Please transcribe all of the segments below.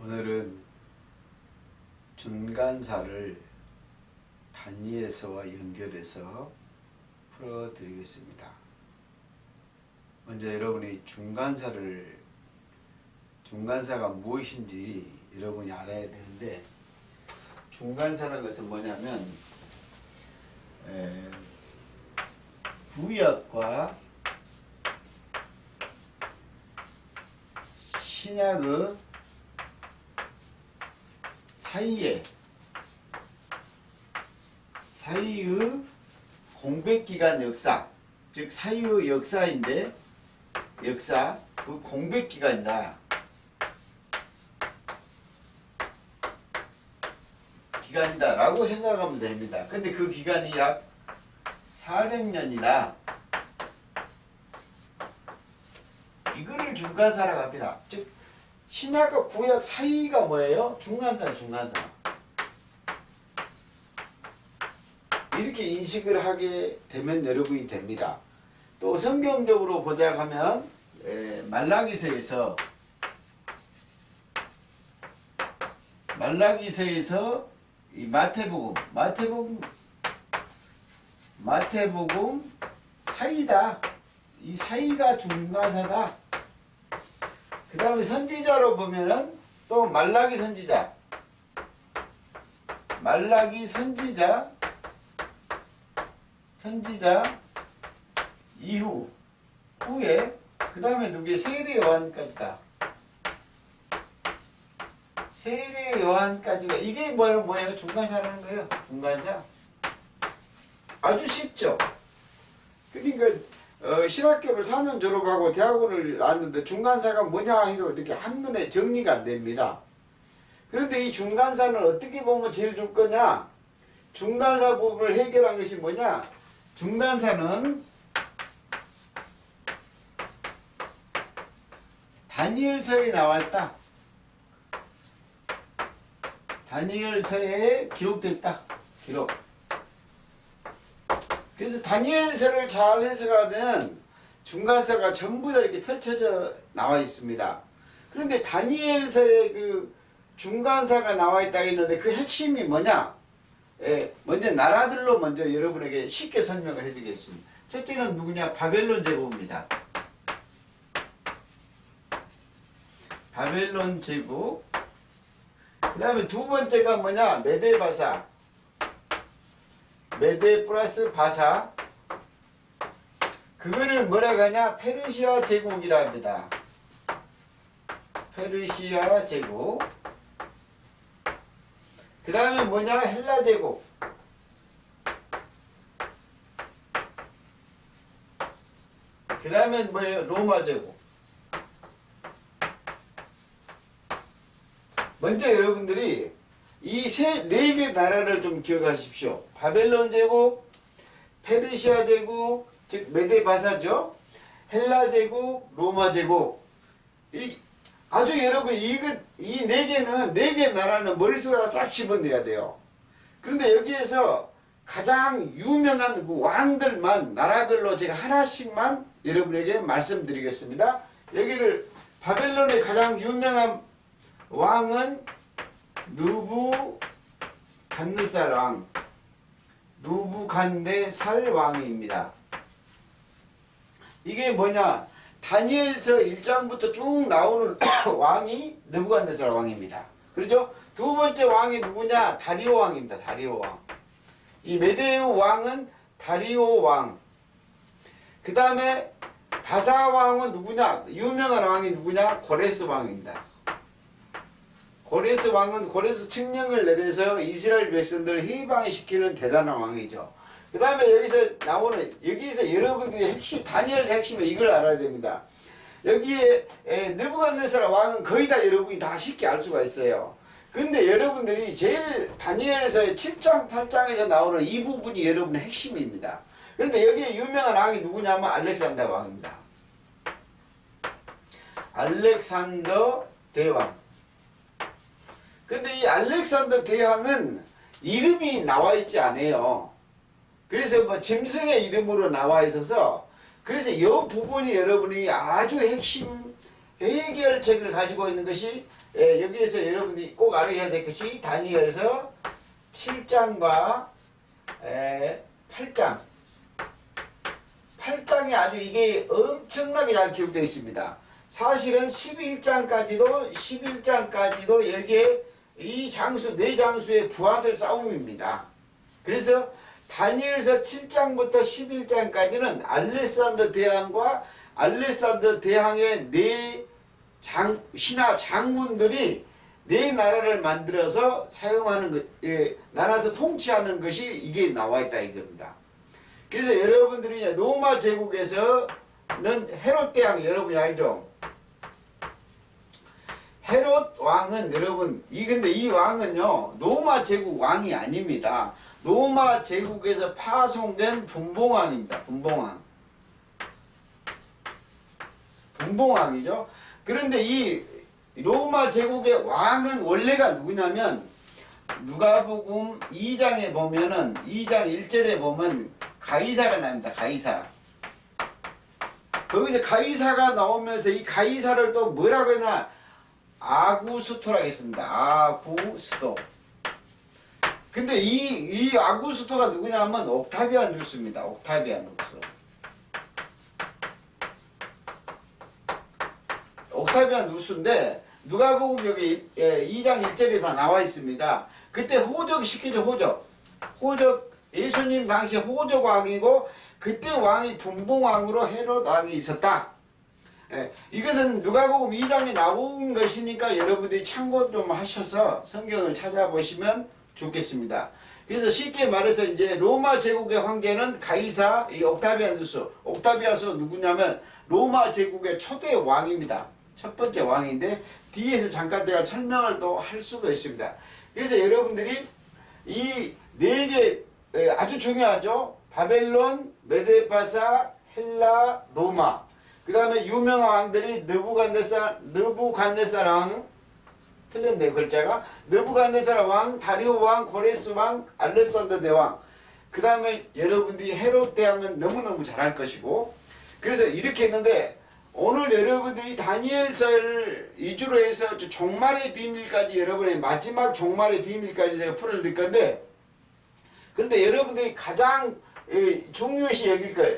오늘은 중간사를 단위에서와 연결해서 풀어드리겠습니다. 먼저 여러분이 중간사가 무엇인지 여러분이 알아야 되는데, 중간사라는 것은 뭐냐면 구약과 신약의 사이의 공백기간 역사, 즉 사이의 역사인데, 그 공백기간이다. 기간이다 라고 생각하면 됩니다. 근데 그 기간이 약 400년이다. 이거를 중간사라고 합니다. 즉 신약과 구약 사이가 뭐예요? 중간사. 이렇게 인식을 하게 되면 여러분이 됩니다. 또 성경적으로 보자 하면 말라기서에서 이 마태복음 사이다. 이 사이가 중간사다. 그 다음에 선지자로 보면은 또 말라기 선지자 후에 그 다음에 누구의 세례 요한까지다. 세례 요한까지가 이게 뭐예요? 중간사라는 거예요. 중간사. 아주 쉽죠. 그러니까 신학교를 4년 졸업하고 대학원을 나왔는데 중간사가 뭐냐 해도 어떻게 한눈에 정리가 안 됩니다. 그런데 이 중간사는 어떻게 보면 제일 좋을 거냐? 중간사 부분을 해결한 것이 뭐냐? 중간사는 다니엘서에 나왔다. 다니엘서에 기록됐다. 그래서 다니엘서를 잘 해석하면 중간사가 전부 다 이렇게 펼쳐져 나와 있습니다. 그런데 다니엘서에 그 중간사가 나와 있다고 했는데 그 핵심이 뭐냐? 먼저 나라들로 먼저 여러분에게 쉽게 설명을 해드리겠습니다. 첫째는 누구냐? 바벨론 제국입니다. 바벨론 제국. 그 다음에 두 번째가 뭐냐? 메데 플러스 바사. 그거를 뭐라고 하냐? 페르시아 제국이라 합니다. 페르시아 제국. 그 다음에 뭐냐? 헬라 제국. 그 다음에 뭐예요? 로마 제국. 먼저 여러분들이 이 네 개 나라를 좀 기억하십시오. 바벨론 제국, 페르시아 제국, 즉 메데바사죠. 헬라 제국, 로마 제국. 아주 여러분 이 네 개 나라는 머릿속에 싹 집어내야 돼요. 그런데 여기에서 가장 유명한 그 왕들만 나라별로 제가 하나씩만 여러분에게 말씀드리겠습니다. 여기를 바벨론의 가장 유명한 왕은 누부갓네살 왕입니다. 이게 뭐냐? 다니엘서 1장부터 쭉 나오는 왕이 느부갓네살 왕입니다. 그렇죠? 두 번째 왕이 누구냐? 다리오 왕입니다. 다리오 왕. 이 메데우 왕은 다리오 왕. 그 다음에 바사 왕은 누구냐? 유명한 왕이 누구냐? 고레스 왕입니다. 고레스 왕은 고레스 칙령을 내려서 이스라엘 백성들을 해방시키는 대단한 왕이죠. 그 다음에 여기서 여러분들이 핵심, 다니엘서 핵심은 이걸 알아야 됩니다. 여기에 느부갓네살 왕은 거의 다 여러분이 다 쉽게 알 수가 있어요. 근데 여러분들이 제일 다니엘서의 7장, 8장에서 나오는 이 부분이 여러분의 핵심입니다. 그런데 여기에 유명한 왕이 누구냐면 알렉산더 왕입니다. 알렉산더 대왕. 근데 이 알렉산더 대왕은 이름이 나와 있지 않아요. 그래서 뭐 짐승의 이름으로 나와 있어서, 그래서 이 부분이 여러분이 아주 핵심 해결책을 가지고 있는 것이 여기에서 여러분들이 꼭 알아야 될 것이 다니엘서 7장과 8장. 8장에 아주 이게 엄청나게 잘 기록되어 있습니다. 사실은 11장까지도 여기에 이 장수, 네 장수의 부하들 싸움입니다. 그래서 다니엘서 7장부터 11장까지는 알렉산더 대왕과 알렉산더 대왕의 네 신하 장군들이 네 나라를 만들어서 사용하는 것, 나라에서 통치하는 것이 이게 나와 있다 이겁니다. 그래서 여러분들이 이제 로마 제국에서는 헤롯 대왕 여러분이 알죠? 헤롯 왕은 여러분 근데 이 왕은요 로마 제국 왕이 아닙니다. 로마 제국에서 파송된 분봉왕입니다. 분봉왕이죠. 그런데 이 로마 제국의 왕은 원래가 누구냐면 누가복음 2장에 보면은 2장 1절에 보면 가이사가 나옵니다. 가이사. 거기서 가이사가 나오면서 이 가이사를 또 뭐라고 하나 아구스토라고 했습니다. 아구스토. 근데 이 아구스토가 누구냐면 옥타비안 누스입니다. 옥타비안 누스. 옥타비안 누스인데 누가복음 여기 2장 1절에 다 나와 있습니다. 그때 호적 시키죠. 호적 예수님 당시 호적 왕이고 그때 왕이 분봉왕으로 헤롯 왕이 있었다. 이것은 누가복음 2장에 나온 것이니까 여러분들이 참고 좀 하셔서 성경을 찾아보시면 좋겠습니다. 그래서 쉽게 말해서 이제 로마 제국의 황제는 가이사, 이 옥타비아누스. 옥타비아누스 누구냐면 로마 제국의 초대 왕입니다. 첫 번째 왕인데 뒤에서 잠깐 내가 설명을 또 할 수도 있습니다. 그래서 여러분들이 이 네 개 아주 중요하죠. 바벨론, 메데파사, 헬라, 로마. 그 다음에 유명한 왕들이 느부갓네살 왕, 틀렸네요 글자가. 느부갓네살 왕, 다리오 왕, 고레스 왕, 알렉산더 대왕. 그 다음에 여러분들이 헤롯 대왕은 너무너무 잘할 것이고. 그래서 이렇게 했는데 오늘 여러분들이 다니엘서를 위주로 해서 종말의 비밀까지 여러분의 마지막 종말의 비밀까지 제가 풀어드릴 건데 근데 여러분들이 가장 중요시 여길 거예요.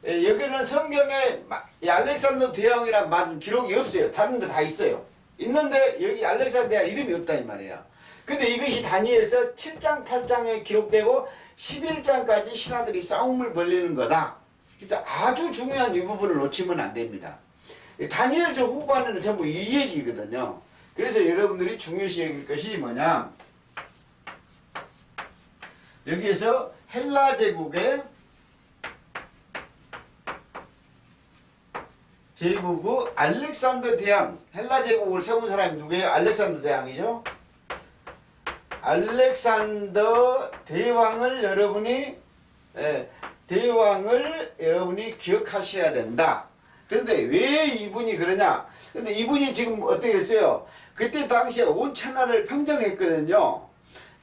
여기는 성경에 알렉산더 대왕이란 말 기록이 없어요. 다른 데 다 있어요. 있는데 여기 알렉산더 대왕 이름이 없다 이 말이에요. 근데 이것이 다니엘서 7장 8장에 기록되고 11장까지 신하들이 싸움을 벌리는 거다. 그래서 아주 중요한 이 부분을 놓치면 안 됩니다. 다니엘서 후반에는 전부 이 얘기거든요. 그래서 여러분들이 중요시 여길 것이 뭐냐. 여기에서 헬라 제국의 제국의 알렉산더 대왕, 헬라 제국을 세운 사람이 누구예요? 알렉산더 대왕이죠. 알렉산더 대왕을 여러분이 기억하셔야 된다. 그런데 왜 이분이 그러냐? 근데 이분이 지금 어떻게 했어요? 그때 당시에 온 천하를 평정했거든요.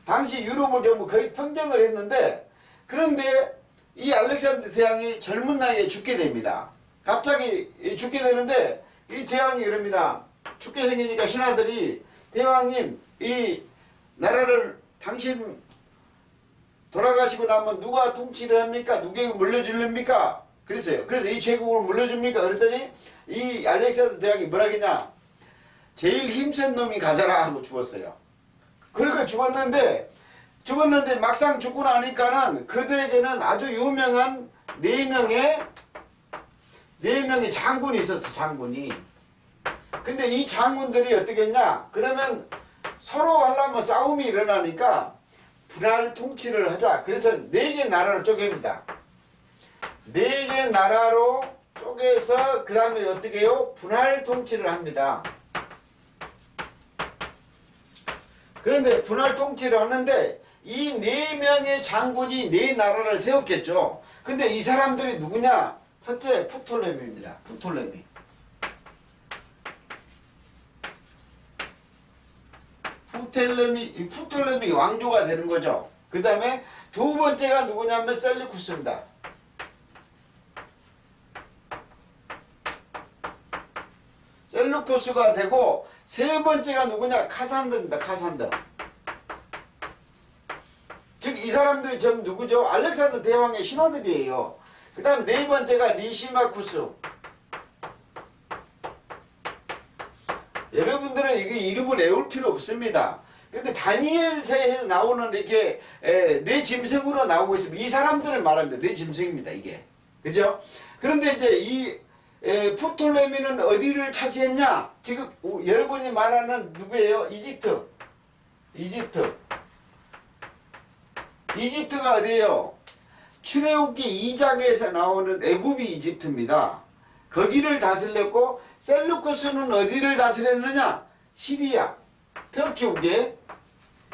당시 유럽을 전부 거의 평정을 했는데 그런데 이 알렉산더 대왕이 젊은 나이에 죽게 됩니다. 갑자기 죽게 되는데 이 대왕이 그럽니다. 죽게 생기니까 신하들이 대왕님 이 나라를 당신 돌아가시고 나면 누가 통치를 합니까? 누구에게 물려줄랍니까? 그랬어요. 그래서 이 제국을 물려줍니까? 그랬더니 이 알렉산더 대왕이 뭐라 했냐? 제일 힘센 놈이 가져라 하고 죽었어요. 그러니까 죽었는데 막상 죽고 나니까는 그들에게는 아주 유명한 네 명의 장군이 있었어. 장군이. 근데 이 장군들이 어떻게 했냐? 그러면 서로 하려면 싸움이 일어나니까 분할 통치를 하자. 그래서 4개 나라를 쪼갭니다. 4개 나라로 쪼개서 그 다음에 어떻게 해요? 분할 통치를 합니다. 그런데 분할 통치를 하는데 이 4명의 장군이 4나라를 세웠겠죠. 근데 이 사람들이 누구냐? 첫째 프톨레미입니다. 프톨레미 왕조가 되는 거죠. 그 다음에 두 번째가 누구냐면 셀루쿠스입니다. 셀루코스가 되고 세 번째가 누구냐? 카산더입니다. 카산더. 즉 이 사람들이 전부 누구죠? 알렉산더 대왕의 신하들이에요. 그 다음 네 번째가 리시마쿠스. 여러분들은 이게 이름을 외울 필요 없습니다. 근데 다니엘서에서 나오는 이렇게 네 짐승으로 나오고 있으면 이 사람들을 말합니다. 네 짐승입니다. 이게. 그죠? 그런데 이제 이 프톨레미는 어디를 차지했냐? 지금 여러분이 말하는 누구예요? 이집트. 이집트가 어디예요? 출애굽기 2장에서 나오는 애굽이 이집트입니다. 거기를 다스렸고 셀루쿠스는 어디를 다스렸느냐? 시리아, 터키 우게,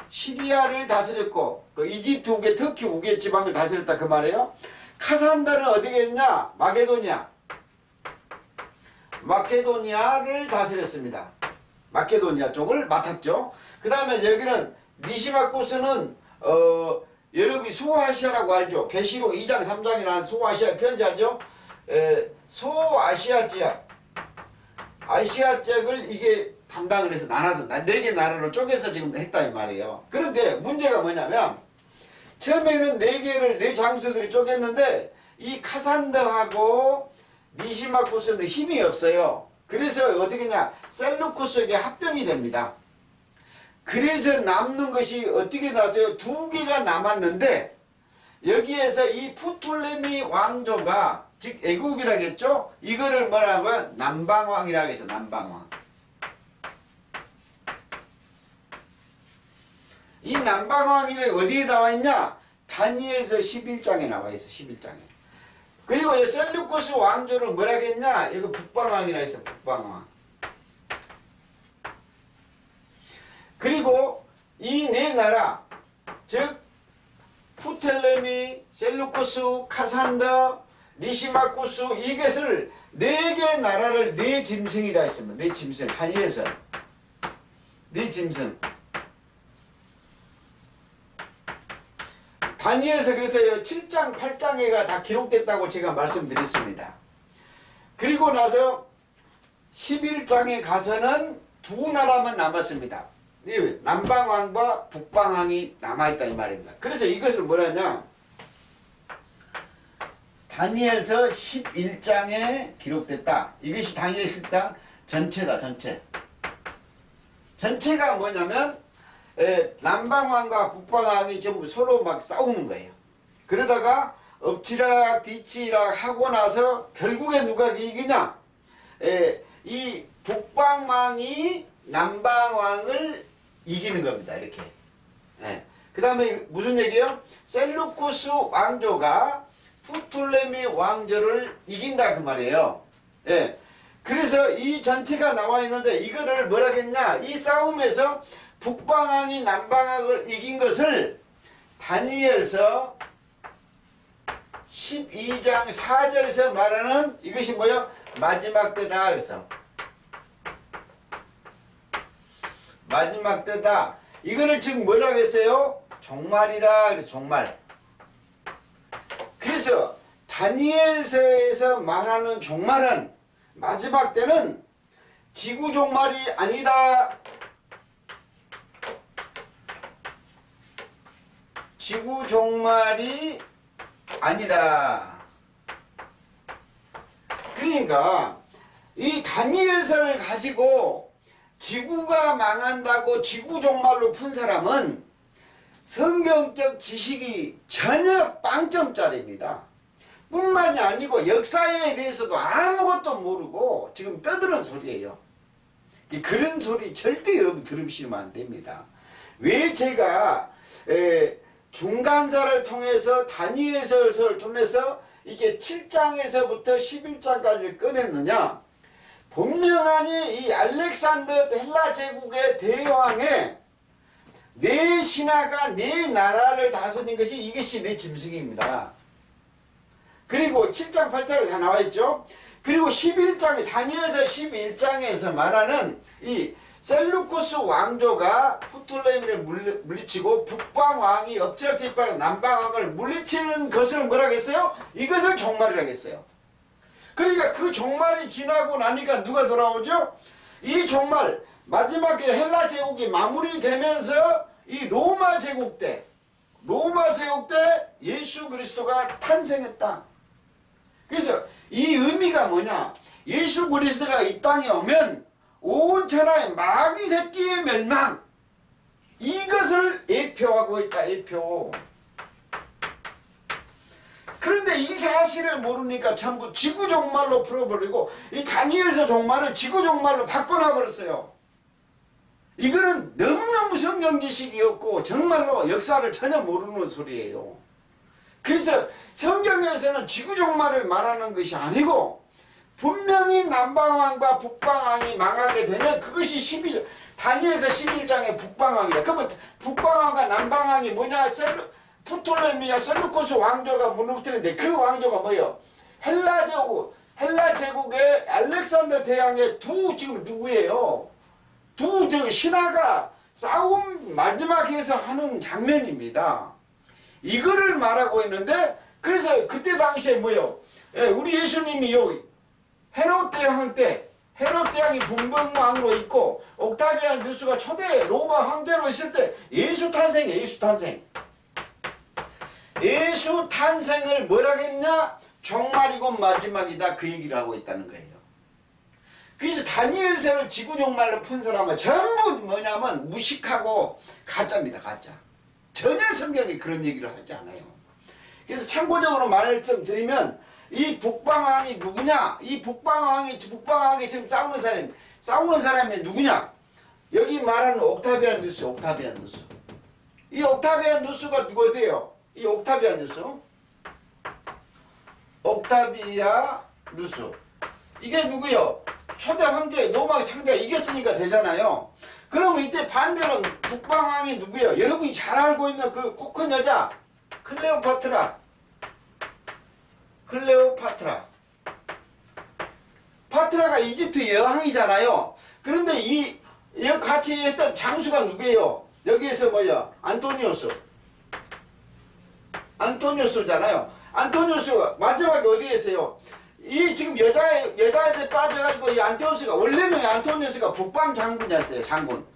시리아를 다스렸고 그 이집트 우게, 터키 우게 지방을 다스렸다 그 말이에요. 카산다는 어디겠냐? 마케도니아를 다스렸습니다. 마케도니아 쪽을 맡았죠. 그 다음에 여기는 니시마쿠스는 여러분이 소아시아라고 알죠? 계시록 2장 3장이라는 소아시아 편지하죠. 소아시아 지역, 아시아 지역을 이게 담당을 해서 나눠서 4개 나라로 쪼개서 지금 했다 이 말이에요. 그런데 문제가 뭐냐면 처음에는 4 장수들이 쪼갰는데 이 카산더하고 니시마쿠스는 힘이 없어요. 그래서 어떻게냐? 셀루쿠스에게 합병이 됩니다. 그래서 남는 것이 어떻게 나서요? 2개가 남았는데 여기에서 이 프톨레미 왕조가 즉 애굽이라겠죠? 이거를 뭐라고요? 남방왕이라고 해서 남방왕. 이 남방왕이 어디에 나와 있냐? 다니엘서 11장에 나와 있어. 11장에. 그리고 이 셀루코스 왕조를 뭐라고 했냐? 이거 북방왕이라 해서 북방왕. 그리고 이 4나라 즉 프톨레미, 셀루코스, 카산더, 리시마쿠스 이것을 4개 나라를 4짐승이라 했습니다. 4짐승 다니엘서 4짐승 다니엘서 그래서 7장 8장에가 다 기록됐다고 제가 말씀드렸습니다. 그리고 나서 11장에 가서는 2 나라만 남았습니다. 남방왕과 북방왕이 남아있다 이 말입니다. 그래서 이것을 뭐라 하냐? 다니엘서 11장에 기록됐다. 이것이 다니엘 10장 전체다. 전체가 뭐냐면 남방왕과 북방왕이 전부 서로 막 싸우는 거예요. 그러다가 엎치락 뒤치락 하고 나서 결국에 누가 이기냐? 이 북방왕이 남방왕을 이기는 겁니다. 이렇게. 그 다음에 무슨 얘기예요? 셀루쿠스 왕조가 프톨레미 왕조를 이긴다 그 말이에요. 그래서 이 전체가 나와 있는데 이거를 뭐라 했냐? 이 싸움에서 북방왕이 남방왕을 이긴 것을 다니엘서 12장 4절에서 말하는 이것이 뭐예요? 마지막 때다 그래서 마지막 때다. 이거를 지금 뭐라고 했어요? 종말이라 그래서 종말. 그래서 다니엘서에서 말하는 종말은 마지막 때는 지구 종말이 아니다. 지구 종말이 아니다. 그러니까 이 다니엘서를 가지고 지구가 망한다고 지구 종말로 푼 사람은 성경적 지식이 전혀 빵점짜리입니다. 뿐만이 아니고 역사에 대해서도 아무것도 모르고 지금 떠드는 소리예요. 그런 소리 절대 여러분 들으시면 안 됩니다. 왜 제가 중간사를 통해서 다니엘서를 통해서 이게 7장에서부터 11장까지를 꺼냈느냐? 분명하니 이 알렉산더 헬라 제국의 대왕의 4신하가 4나라를 다스린 것이 이것이 4짐승입니다. 그리고 7장 8장에 다 나와있죠. 그리고 11장에 다니엘서 11장에서 말하는 이 셀루쿠스 왕조가 프톨레미를 물리치고 북방왕이 엎치락뒤치락 남방왕을 물리치는 것을 뭐라고 했어요? 이것을 종말이라고 했어요. 그러니까 그 종말이 지나고 나니까 누가 돌아오죠? 이 종말 마지막에 헬라 제국이 마무리되면서 이 로마 제국 때 예수 그리스도가 탄생했다. 그래서 이 의미가 뭐냐? 예수 그리스도가 이 땅에 오면 온 천하의 마귀 새끼의 멸망, 이것을 예표하고 있다. 예표. 그런데 이 사실을 모르니까 전부 지구 종말로 풀어버리고 이 다니엘서 종말을 지구 종말로 바꿔놔버렸어요. 이거는 너무너무 성경 지식이었고 정말로 역사를 전혀 모르는 소리예요. 그래서 성경에서는 지구 종말을 말하는 것이 아니고 분명히 남방왕과 북방왕이 망하게 되면 그것이 다니엘서 11장의 북방왕이다. 그러면 북방왕과 남방왕이 뭐냐? 프톨레미아 셀루코스 왕조가 무너뜨렸는데 그 왕조가 뭐예요? 헬라 제국의 알렉산더 대왕의 지금 누구예요? 신하가 싸움 마지막에서 하는 장면입니다. 이거를 말하고 있는데, 그래서 그때 당시에 뭐예요? 우리 예수님이 헤롯 대왕이 분봉왕으로 있고 옥타비안 누스가 초대 로마 황제로 있을 때 예수 탄생을 뭐라겠냐? 종말이고 마지막이다, 그 얘기를 하고 있다는 거예요. 그래서 다니엘서를 지구 종말로 푼 사람은 전부 뭐냐면 무식하고 가짜입니다. 가짜. 전혀 성경이 그런 얘기를 하지 않아요. 그래서 참고적으로 말씀드리면 이 북방왕이 누구냐? 이 북방왕이 지금 싸우는 사람이 누구냐? 여기 말하는 옥타비안 누스. 이 옥타비안 누스가 누구예요? 이 옥타비안 누스. 이게 누구요? 초대 황제 로마 창대가 이겼으니까 되잖아요. 그러면 이때 반대로 북방왕이 누구예요? 여러분이 잘 알고 있는 그 코 큰 여자 파트라가 이집트 여왕이잖아요. 그런데 같이 했던 장수가 누구예요? 여기에서 뭐야? 안토니우스잖아요. 안토니우스가 마지막에 어디에 있어요? 이 지금 여자애들 빠져가지고 이 원래는 안토니우스가 북방 장군이었어요. 장군.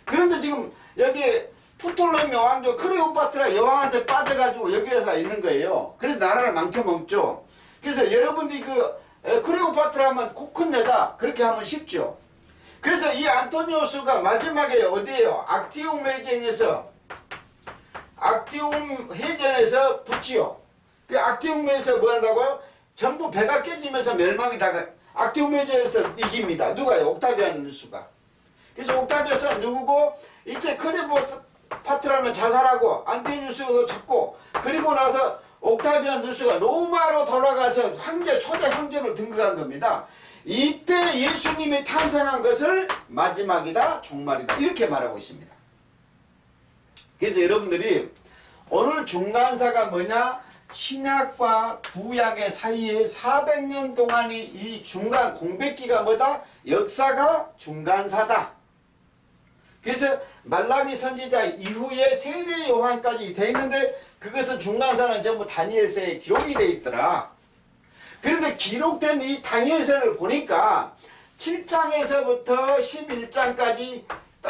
그런데 지금 여기 프톨레미 왕조 클레오파트라 여왕한테 빠져가지고 여기에서 있는 거예요. 그래서 나라를 망쳐먹죠. 그래서 여러분들이 클레오파트라 하면 코 큰 여자 그렇게 하면 쉽죠. 그래서 이 안토니우스가 마지막에 어디에요? 악티움 해전에서 붙지요. 그 악티움에서 뭐 한다고요? 전부 배가 깨지면서 멸망이 악티움 해전에서 이깁니다. 누가요? 옥타비안 누스가. 그래서 옥타비아스가 누구고 이때 클레오파트라는 자살하고 안토니우스가 잡고, 그리고 나서 옥타비안 누스가 로마로 돌아가서 초대 황제로 등극한 겁니다. 이때 예수님이 탄생한 것을 마지막이다, 종말이다, 이렇게 말하고 있습니다. 그래서 여러분들이 오늘 중간사가 뭐냐? 신약과 구약의 사이에 400년 동안이 이 중간 공백기가 뭐다? 역사가 중간사다. 그래서 말라기 선지자 이후에 세례 요한까지 돼 있는데 그것은 중간사는 전부 다니엘서에 기록이 돼 있더라. 그런데 기록된 이 다니엘서를 보니까 7장에서부터 11장까지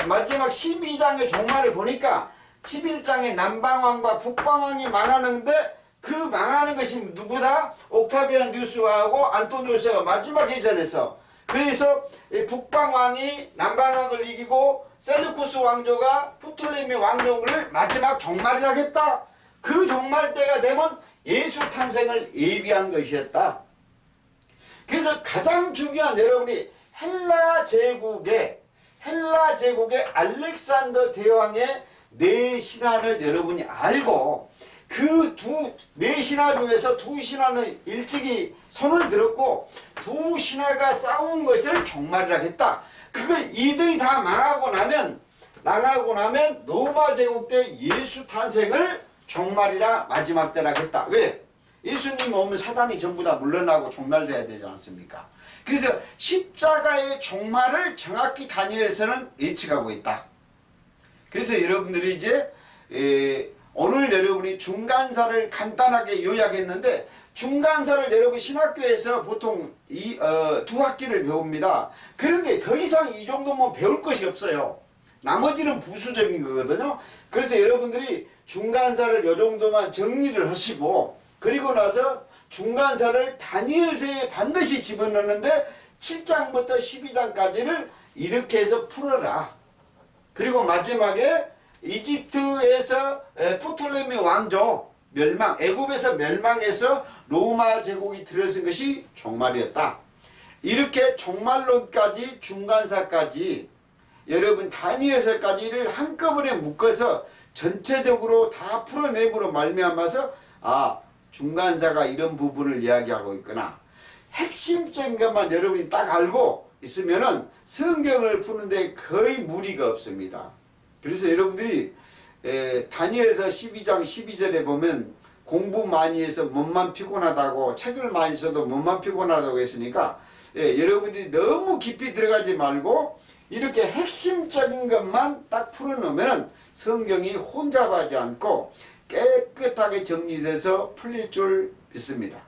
마지막 12장의 종말을 보니까 11장에 남방왕과 북방왕이 망하는데 그 망하는 것이 누구다? 옥타비안 누스하고 안토니우스가 마지막 해전에서, 그래서 북방왕이 남방왕을 이기고 셀루쿠스 왕조가 프톨레미 왕조를 마지막 종말이라 했다. 그 종말 때가 되면 예수 탄생을 예비한 것이었다. 그래서 가장 중요한 여러분이 헬라 제국의 알렉산더 대왕의 네 신화를 여러분이 알고 그 네 신화 중에서 두 신화는 일찍이 손을 들었고 두 신화가 싸운 것을 종말이라 했다. 이들이 다 망하고 나면 로마 제국 때 예수 탄생을 종말이라 마지막 때라 했다. 왜? 예수님 오면 사단이 전부 다 물러나고 종말돼야 되지 않습니까? 그래서 십자가의 종말을 정확히 다니엘서는 예측하고 있다. 그래서 여러분들이 이제 오늘 여러분이 중간사를 간단하게 요약했는데 중간사를 여러분 신학교에서 보통 두 학기를 배웁니다. 그런데 더 이상 이 정도면 배울 것이 없어요. 나머지는 부수적인 거거든요. 그래서 여러분들이 중간사를 이 정도만 정리를 하시고 그리고 나서 중간사를 다니엘서에 반드시 집어넣는데 7장부터 12장까지를 이렇게 해서 풀어라. 그리고 마지막에 이집트에서 프톨레미 왕조 멸망, 애굽에서 멸망해서 로마 제국이 들어선 것이 종말이었다. 이렇게 종말론까지 중간사까지 여러분 다니엘서까지를 한꺼번에 묶어서 전체적으로 다 풀어내므로 말미암아서 중간사가 이런 부분을 이야기하고 있구나. 핵심적인 것만 여러분이 딱 알고 있으면은 성경을 푸는데 거의 무리가 없습니다. 그래서 여러분들이 다니엘서 12장 12절에 보면 공부 많이 해서 몸만 피곤하다고 책을 많이 써도 몸만 피곤하다고 했으니까 여러분들이 너무 깊이 들어가지 말고 이렇게 핵심적인 것만 딱 풀어놓으면 성경이 혼잡하지 않고 깨끗하게 정리돼서 풀릴 줄 믿습니다.